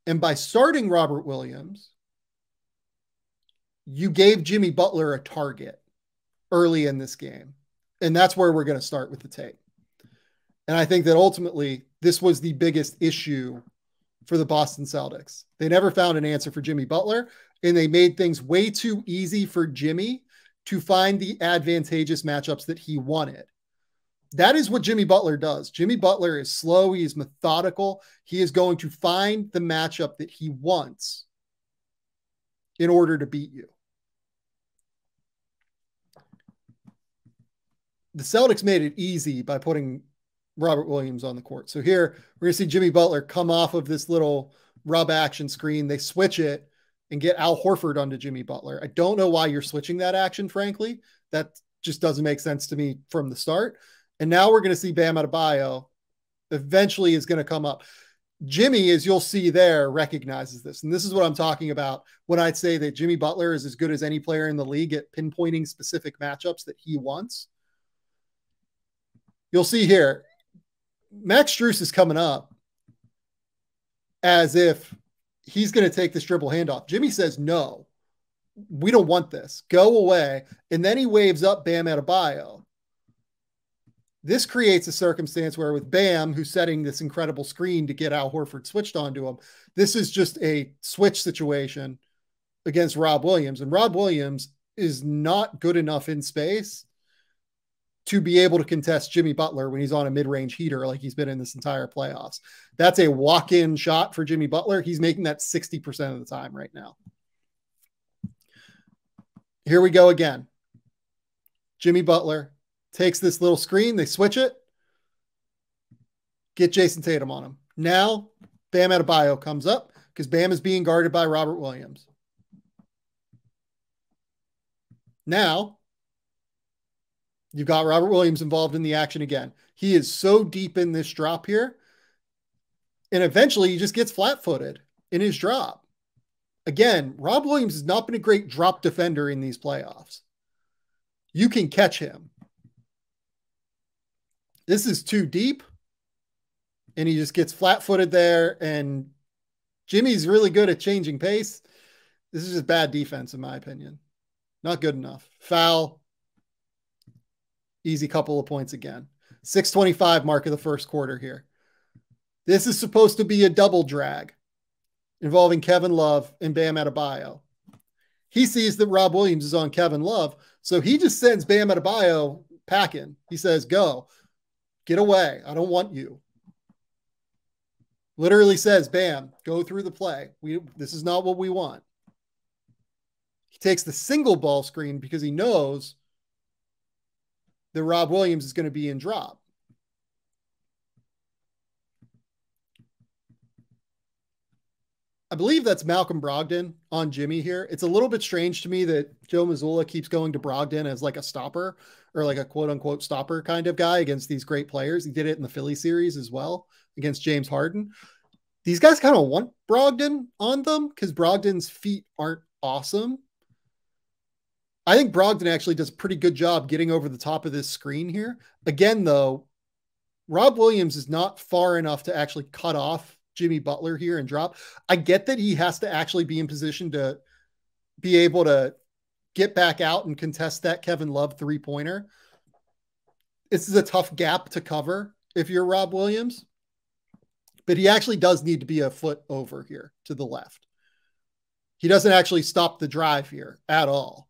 And by starting Robert Williams, you gave Jimmy Butler a target early in this game. And that's where we're going to start with the tape. And I think that ultimately this was the biggest issue for the Boston Celtics. They never found an answer for Jimmy Butler, and they made things way too easy for Jimmy to find the advantageous matchups that he wanted. That is what Jimmy Butler does. Jimmy Butler is slow. He is methodical. He is going to find the matchup that he wants in order to beat you. The Celtics made it easy by putting Robert Williams on the court. So here we're going to see Jimmy Butler come off of this little rub action screen. They switch it and get Al Horford onto Jimmy Butler. I don't know why you're switching that action, frankly. That just doesn't make sense to me from the start. And now we're going to see Bam Adebayo eventually is going to come up. Jimmy, as you'll see there, recognizes this. And this is what I'm talking about when I'd say that Jimmy Butler is as good as any player in the league at pinpointing specific matchups that he wants. You'll see here, Max Strus is coming up as if he's going to take this dribble handoff. Jimmy says, no, we don't want this. Go away. And then he waves up Bam Adebayo. This creates a circumstance where with Bam, who's setting this incredible screen to get Al Horford switched onto him, this is just a switch situation against Rob Williams. And Rob Williams is not good enough in space to be able to contest Jimmy Butler when he's on a mid-range heater like he's been in this entire playoffs. That's a walk-in shot for Jimmy Butler. He's making that 60% of the time right now. Here we go again. Jimmy Butler takes this little screen. They switch it. Get Jason Tatum on him. Now, Bam Adebayo comes up because Bam is being guarded by Robert Williams. Now, you've got Robert Williams involved in the action again. He is so deep in this drop here. And eventually he just gets flat-footed in his drop. Again, Rob Williams has not been a great drop defender in these playoffs. You can catch him. This is too deep. And he just gets flat-footed there. And Jimmy's really good at changing pace. This is just bad defense, in my opinion. Not good enough. Foul. Easy couple of points again. 6:25 mark of the first quarter here. This is supposed to be a double drag involving Kevin Love and Bam Adebayo. He sees that Rob Williams is on Kevin Love, so he just sends Bam Adebayo packing. He says, go. Get away. I don't want you. Literally says, Bam, go through the play. This is not what we want. He takes the single ball screen because he knows that Rob Williams is going to be in drop. I believe that's Malcolm Brogdon on Jimmy here. It's a little bit strange to me that Joe Mazzulla keeps going to Brogdon as like a stopper or like a quote unquote stopper kind of guy against these great players. He did it in the Philly series as well against James Harden. These guys kind of want Brogdon on them because Brogdon's feet aren't awesome. I think Brogdon actually does a pretty good job getting over the top of this screen here. Again, though, Rob Williams is not far enough to actually cut off Jimmy Butler here and drop. I get that he has to actually be in position to be able to get back out and contest that Kevin Love three-pointer. This is a tough gap to cover if you're Rob Williams, but he actually does need to be a foot over here to the left. He doesn't actually stop the drive here at all.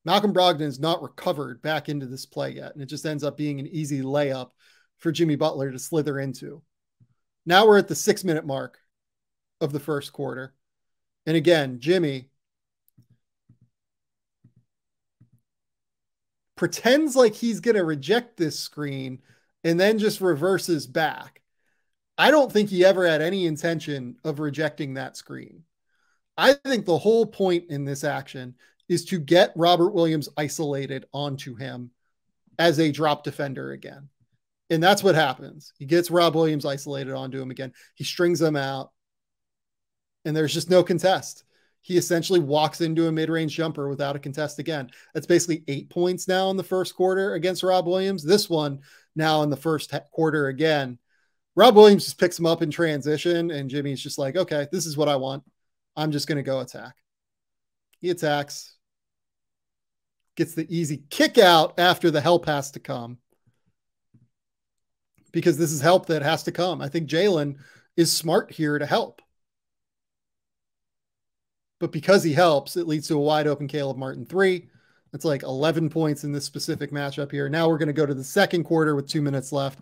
Malcolm Brogdon is not recovered back into this play yet, and it just ends up being an easy layup for Jimmy Butler to slither into. Now we're at the 6-minute mark of the first quarter. And again, Jimmy pretends like he's going to reject this screen and then just reverses back. I don't think he ever had any intention of rejecting that screen. I think the whole point in this action is to get Robert Williams isolated onto him as a drop defender again. And that's what happens. He gets Rob Williams isolated onto him again. He strings them out, and there's just no contest. He essentially walks into a mid-range jumper without a contest again. That's basically 8 points now in the first quarter against Rob Williams. This one now in the first quarter again. Rob Williams just picks him up in transition, and Jimmy's just like, okay, this is what I want. I'm just going to go attack. He attacks, gets the easy kick out after the help has to come, because this is help that has to come. I think Jalen is smart here to help. But because he helps, it leads to a wide open Caleb Martin 3. That's like 11 points in this specific matchup here. Now we're going to go to the second quarter with 2 minutes left.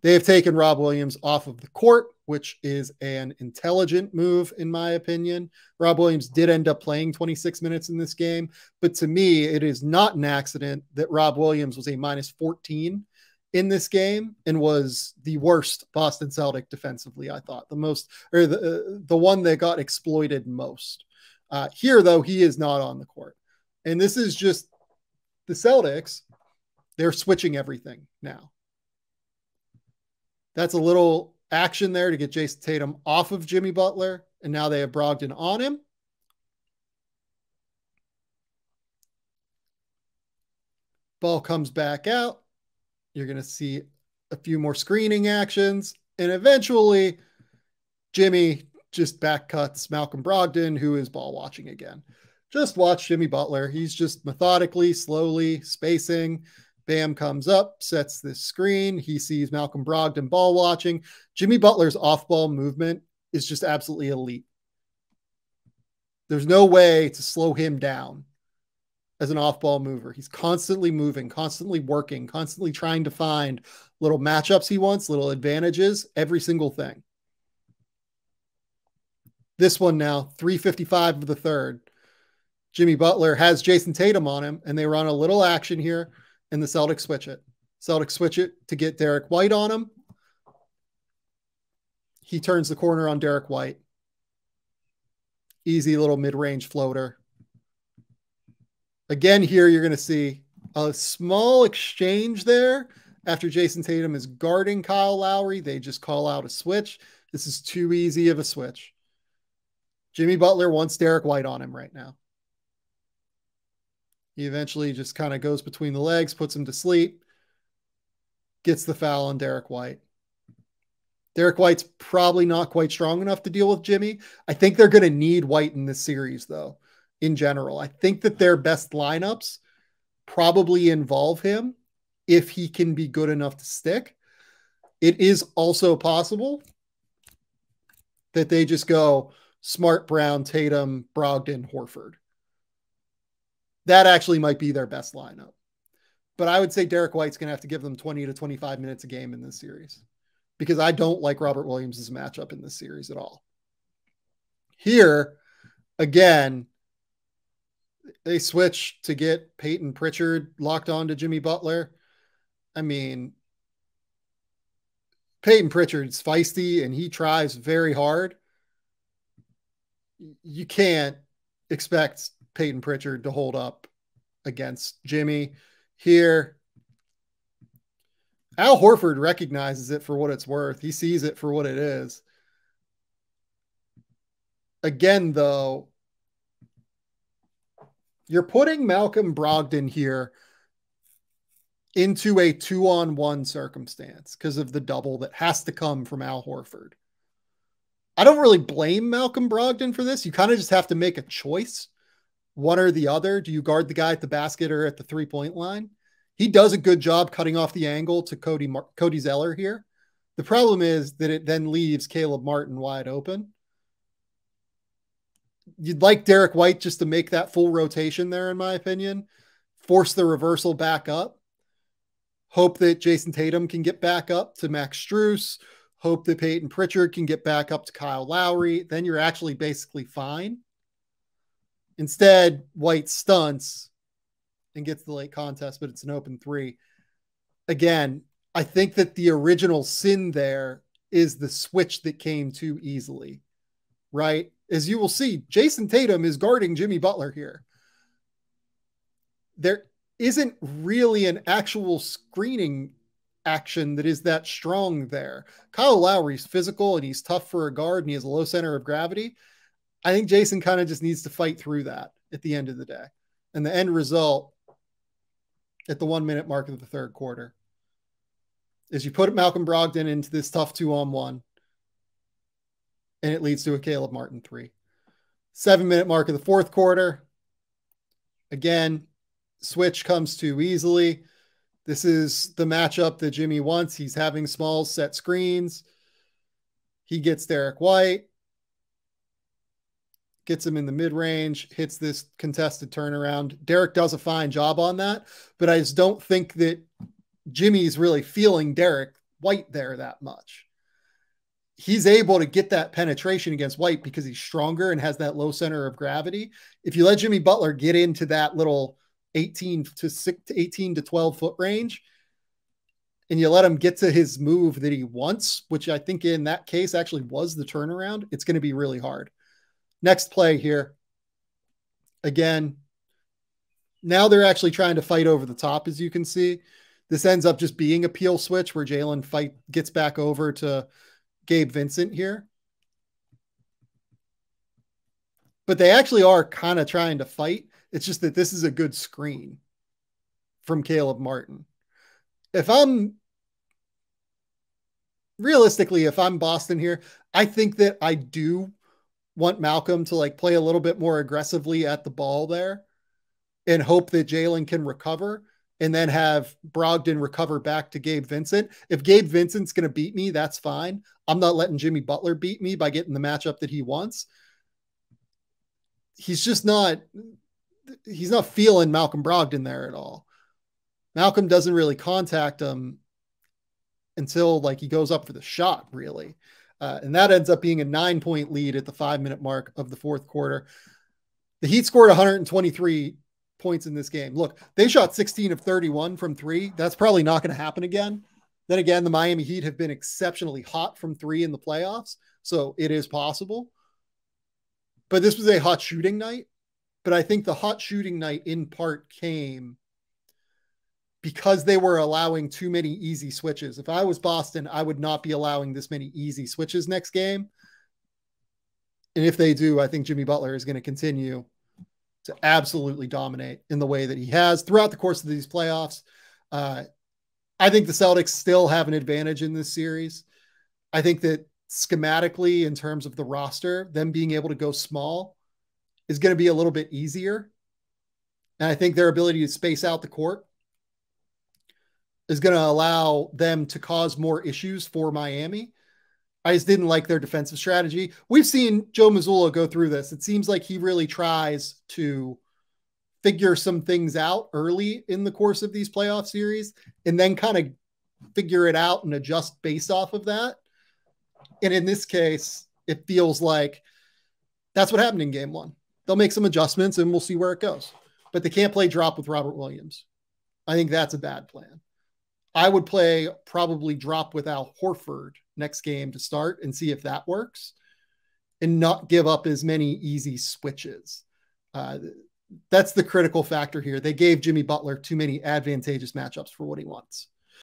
They have taken Rob Williams off of the court, which is an intelligent move, in my opinion. Rob Williams did end up playing 26 minutes in this game, but to me, it is not an accident that Rob Williams was a minus 14 in this game and was the worst Boston Celtic defensively, I thought. The one that got exploited most. Here, though, he is not on the court. And this is just the Celtics. They're switching everything now. That's a little action there to get Jason Tatum off of Jimmy Butler. And now they have Brogdon on him. Ball comes back out. You're going to see a few more screening actions. And eventually, Jimmy just back cuts Malcolm Brogdon, who is ball watching again. Just watch Jimmy Butler. He's just methodically, slowly spacing. Bam comes up, sets this screen. He sees Malcolm Brogdon ball watching. Jimmy Butler's off-ball movement is just absolutely elite. There's no way to slow him down as an off-ball mover. He's constantly moving, constantly working, constantly trying to find little matchups he wants, little advantages, every single thing. This one now, 3:55 of the third. Jimmy Butler has Jason Tatum on him, and they run a little action here, and the Celtics switch it. Celtics switch it to get Derek White on him. He turns the corner on Derek White. Easy little mid-range floater. Again, here you're going to see a small exchange there. After Jason Tatum is guarding Kyle Lowry, they just call out a switch. This is too easy of a switch. Jimmy Butler wants Derek White on him right now. He eventually just kind of goes between the legs, puts him to sleep, gets the foul on Derek White. Derek White's probably not quite strong enough to deal with Jimmy. I think they're going to need White in this series, though, in general. I think that their best lineups probably involve him if he can be good enough to stick. It is also possible that they just go Smart, Brown, Tatum, Brogdon, Horford. That actually might be their best lineup. But I would say Derek White's going to have to give them 20 to 25 minutes a game in this series, because I don't like Robert Williams' matchup in this series at all. Here, again, they switch to get Peyton Pritchard locked on to Jimmy Butler. I mean, Peyton Pritchard's feisty and he tries very hard. You can't expect Peyton Pritchard to hold up against Jimmy here. Al Horford recognizes it for what it's worth. He sees it for what it is. Again, though, you're putting Malcolm Brogdon here into a 2-on-1 circumstance because of the double that has to come from Al Horford. I don't really blame Malcolm Brogdon for this. You kind of just have to make a choice, one or the other. Do you guard the guy at the basket or at the three-point line? He does a good job cutting off the angle to Cody Zeller here. The problem is that it then leaves Caleb Martin wide open. You'd like Derek White just to make that full rotation there, in my opinion. Force the reversal back up. Hope that Jason Tatum can get back up to Max Strus. Hope that Peyton Pritchard can get back up to Kyle Lowry. Then you're actually basically fine. Instead, White stunts and gets the late contest, but it's an open three. Again, I think that the original sin there is the switch that came too easily, right? As you will see, Jason Tatum is guarding Jimmy Butler here. There isn't really an actual screening action that is that strong there. Kyle Lowry's physical and he's tough for a guard and he has a low center of gravity. I think Jason kind of just needs to fight through that at the end of the day. And the end result at the 1 minute mark of the third quarter is you put Malcolm Brogdon into this tough 2-on-1, and it leads to a Caleb Martin 3. 7-minute mark of the fourth quarter. Again, switch comes too easily. This is the matchup that Jimmy wants. He's having Smalls set screens. He gets Derek White, gets him in the mid-range, hits this contested turnaround. Derek does a fine job on that, but I just don't think that Jimmy's really feeling Derek White there that much. He's able to get that penetration against White because he's stronger and has that low center of gravity. If you let Jimmy Butler get into that little 18 to 12 foot range, and you let him get to his move that he wants, which I think in that case actually was the turnaround, it's going to be really hard. Next play here. Again, now they're actually trying to fight over the top, as you can see. This ends up just being a peel switch where Jalen gets back over to Gabe Vincent here. But they actually are kind of trying to fight. It's just that this is a good screen from Caleb Martin. If I'm Boston here, I think that I do want Malcolm to like play a little bit more aggressively at the ball there and hope that Jalen can recover and then have Brogdon recover back to Gabe Vincent. If Gabe Vincent's going to beat me, that's fine. I'm not letting Jimmy Butler beat me by getting the matchup that he wants. He's not feeling Malcolm Brogdon there at all. Malcolm doesn't really contact him until like he goes up for the shot, really. And that ends up being a 9-point lead at the 5-minute mark of the fourth quarter. The Heat scored 123 points in this game. Look, they shot 16 of 31 from three. That's probably not going to happen again. Then again, the Miami Heat have been exceptionally hot from three in the playoffs, so it is possible. But this was a hot shooting night. But I think the hot shooting night in part came because they were allowing too many easy switches. If I was Boston, I would not be allowing this many easy switches next game. And if they do, I think Jimmy Butler is going to continue to absolutely dominate in the way that he has throughout the course of these playoffs. I think the Celtics still have an advantage in this series. I think that schematically, in terms of the roster, them being able to go small is going to be a little bit easier. And I think their ability to space out the court is going to allow them to cause more issues for Miami. I just didn't like their defensive strategy. We've seen Joe Mazzulla go through this. It seems like he really tries to figure some things out early in the course of these playoff series and then kind of figure it out and adjust based off of that. And in this case, it feels like that's what happened in game one. They'll make some adjustments and we'll see where it goes. But they can't play drop with Robert Williams. I think that's a bad plan. I would play probably drop with Al Horford next game to start and see if that works and not give up as many easy switches. That's the critical factor here. They gave Jimmy Butler too many advantageous matchups for what he wants.